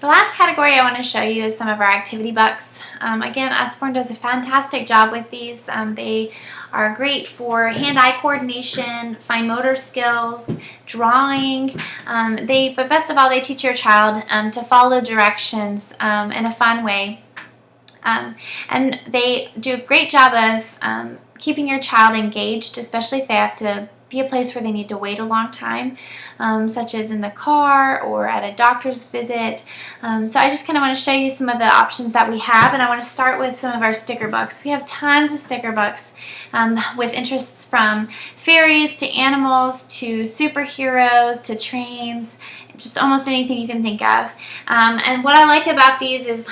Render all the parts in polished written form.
The last category I want to show you is some of our activity books. Again, Usborne does a fantastic job with these. They are great for hand-eye coordination, fine motor skills, drawing. But best of all, they teach your child to follow directions in a fun way. And they do a great job of keeping your child engaged, especially if they have to be a place where they need to wait a long time, such as in the car or at a doctor's visit. So I just kind of want to show you some of the options that we have, and I want to start with some of our sticker books. We have tons of sticker books with interests from fairies to animals to superheroes to trains, just almost anything you can think of. And what I like about these is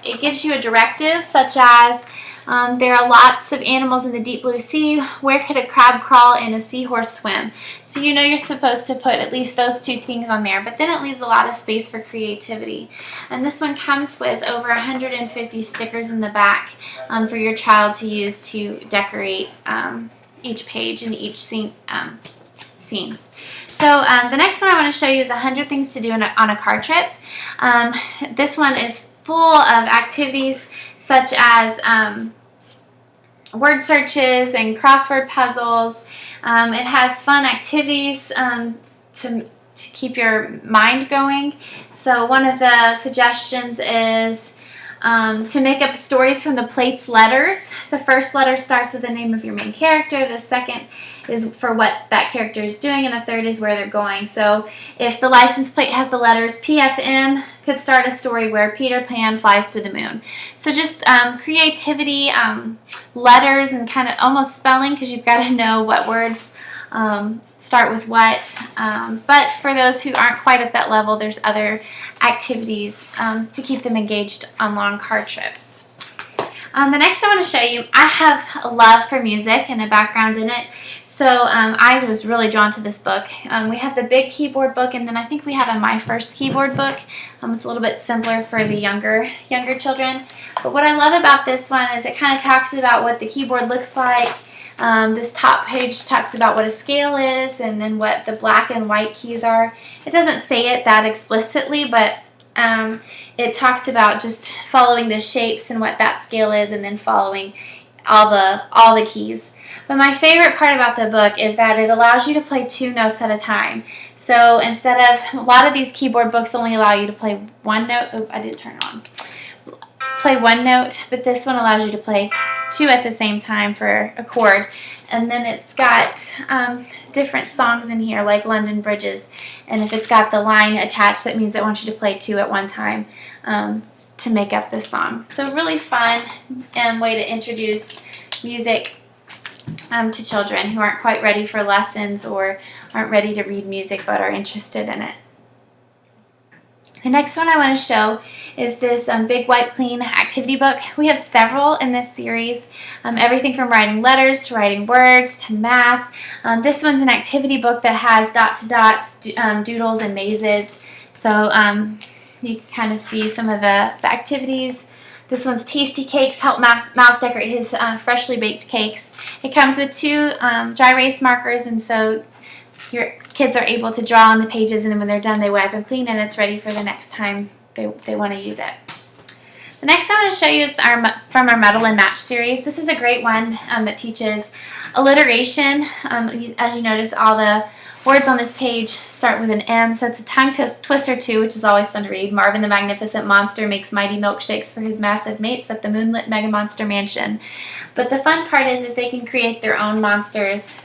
it gives you a directive, such as there are lots of animals in the deep blue sea. Where could a crab crawl and a seahorse swim? So you know you're supposed to put at least those two things on there, but then it leaves a lot of space for creativity. And this one comes with over 150 stickers in the back for your child to use to decorate each page and each scene. So the next one I want to show you is 100 Things to Do on a Car Trip. This one is full of activities such as word searches and crossword puzzles. It has fun activities to keep your mind going. So one of the suggestions is to make up stories from the plate's letters. The first letter starts with the name of your main character, the second is for what that character is doing, and the third is where they're going. So if the license plate has the letters PFM, could start a story where Peter Pan flies to the moon. So just creativity, letters, and kind of almost spelling, because you've got to know what words start with what. But for those who aren't quite at that level, there's other activities to keep them engaged on long car trips. The next I want to show you, I have a love for music and a background in it, so I was really drawn to this book. We have the big keyboard book, and then I think we have a My First Keyboard book. It's a little bit simpler for the younger children. But what I love about this one is it kind of talks about what the keyboard looks like. This top page talks about what a scale is and then what the black and white keys are. It doesn't say it that explicitly, but it talks about just following the shapes and what that scale is, and then following all the keys. But my favorite part about the book is that it allows you to play 2 notes at a time. So instead of, a lot of these keyboard books only allow you to play 1 note. Oh, I didn't turn it on. Play 1 note, but this one allows you to play 2 at the same time for a chord. And then it's got different songs in here, like London Bridges. And if it's got the line attached, that means it wants you to play 2 at one time to make up this song. So really fun way to introduce music to children who aren't quite ready for lessons or aren't ready to read music but are interested in it. The next one I want to show is this Big Wipe Clean activity book. We have several in this series, everything from writing letters to writing words to math. This one's an activity book that has dot-to-dots, doodles, and mazes. So you can kind of see some of the activities. This one's Tasty Cakes, help Mouse decorate his freshly baked cakes. It comes with 2 dry erase markers, and so your kids are able to draw on the pages, and then when they're done, they wipe and clean, and it's ready for the next time they want to use it. The next I want to show you is from our Muddle and Match series. This is a great one that teaches alliteration. As you notice, all the words on this page start with an M, so it's a tongue twister too, which is always fun to read. Marvin the Magnificent Monster makes mighty milkshakes for his massive mates at the moonlit Mega Monster Mansion. But the fun part is they can create their own monsters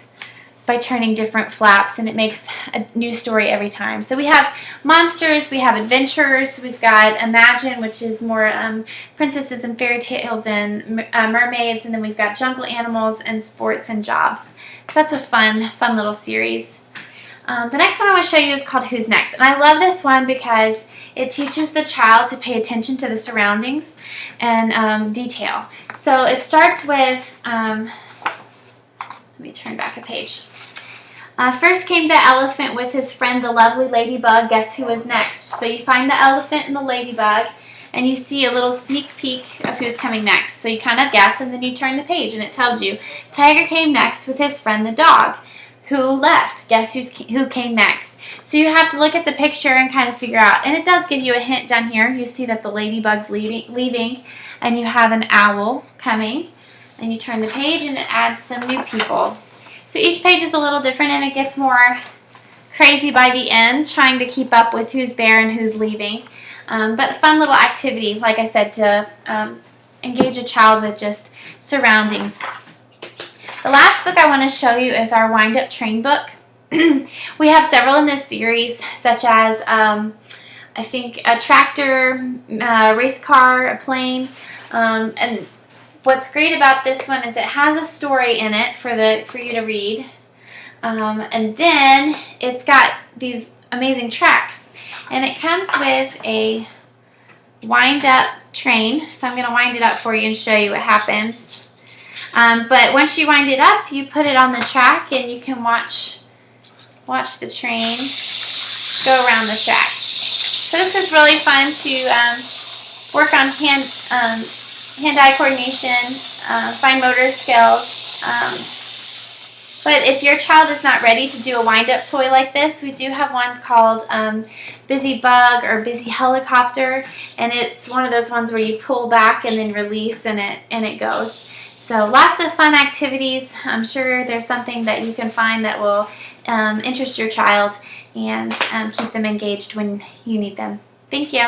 by turning different flaps, and it makes a new story every time. So we have monsters, we have adventurers, we've got Imagine, which is more princesses and fairy tales and mermaids, and then we've got jungle animals and sports and jobs. So that's a fun little series. The next one I want to show you is called Who's Next? And I love this one because it teaches the child to pay attention to the surroundings and detail. So it starts with, let me turn back a page. First came the elephant with his friend the lovely ladybug. Guess who is next? So you find the elephant and the ladybug, and you see a little sneak peek of who's coming next. So you kind of guess, and then you turn the page, and it tells you. Tiger came next with his friend the dog. who left? Guess who came next? So you have to look at the picture and kind of figure out. And it does give you a hint down here. You see that the ladybug's leaving, and you have an owl coming. And you turn the page, and it adds some new people. So each page is a little different, and it gets more crazy by the end, trying to keep up with who's there and who's leaving. But fun little activity, like I said, to engage a child with just surroundings. The last book I want to show you is our Wind-Up Train book. We have several in this series, such as I think a tractor, a race car, a plane, and what's great about this one is it has a story in it for you to read, and then it's got these amazing tracks, and it comes with a wind-up train. So I'm going to wind it up for you and show you what happens. But once you wind it up, you put it on the track, and you can watch the train go around the track. So this is really fun to work on hand-eye coordination, fine motor skills. But if your child is not ready to do a wind-up toy like this, we do have one called Busy Bug or Busy Helicopter, and it's one of those ones where you pull back and then release, and it goes. So lots of fun activities. I'm sure there's something that you can find that will interest your child and keep them engaged when you need them. Thank you.